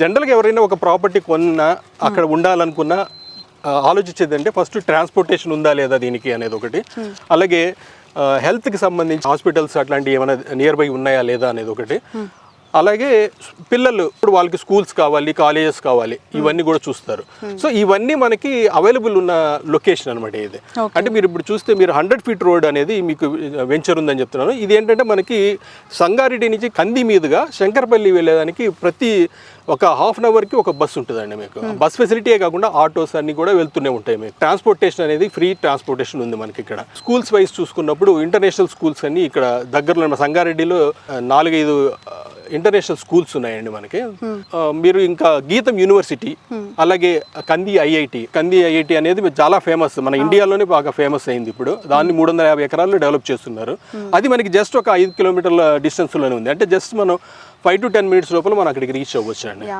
జనరల్గా ఎవరైనా ఒక ప్రాపర్టీ కొన్నా అక్కడ ఉండాలనుకున్నా ఆలోచించేది అంటే ఫస్ట్ ట్రాన్స్పోర్టేషన్ ఉందా లేదా దీనికి అనేది ఒకటి. అలాగే హెల్త్కి సంబంధించి హాస్పిటల్స్ అట్లాంటివి ఏమైనా నియర్ బై ఉన్నాయా లేదా అనేది ఒకటి. అలాగే పిల్లలు ఇప్పుడు వాళ్ళకి స్కూల్స్ కావాలి, కాలేజెస్ కావాలి, ఇవన్నీ కూడా చూస్తారు. సో ఇవన్నీ మనకి అవైలబుల్ ఉన్న లొకేషన్ అనమాట ఇది. అంటే మీరు ఇప్పుడు చూస్తే మీరు 100 ఫీట్ రోడ్ అనేది మీకు వెంచర్ ఉందని చెప్తున్నాను. ఇది ఏంటంటే మనకి సంగారెడ్డి నుంచి కంది మీదుగా శంకరపల్లి వెళ్ళేదానికి ప్రతి ఒక హాఫ్ అన్ అవర్కి ఒక బస్సు ఉంటుందండి మీకు. బస్ ఫెసిలిటీయే కాకుండా ఆటోస్ అన్ని కూడా వెళ్తూనే ఉంటాయి మీకు. ట్రాన్స్పోర్టేషన్ అనేది ఫ్రీ ట్రాన్స్పోర్టేషన్ ఉంది మనకి ఇక్కడ. స్కూల్స్ వైజ్ చూసుకున్నప్పుడు ఇంటర్నేషనల్ స్కూల్స్ అన్ని ఇక్కడ దగ్గరలో సంగారెడ్డిలో 4-5 ఇంటర్నేషనల్ స్కూల్స్ ఉన్నాయండి మనకి. మీరు ఇంకా గీతం యూనివర్సిటీ, అలాగే కంది ఐఐటి అనేది చాలా ఫేమస్, మన ఇండియాలోనే బాగా ఫేమస్ అయింది ఇప్పుడు. దాన్ని 350 ఎకరాల్లో డెవలప్ చేస్తున్నారు. అది మనకి జస్ట్ ఒక 5 కిలోమీటర్ల డిస్టెన్స్లోనే ఉంది. అంటే జస్ట్ మనం 5 to 10 minutes లోపల మనం అక్కడికి రీచ్ అవ్వచ్చు అండి.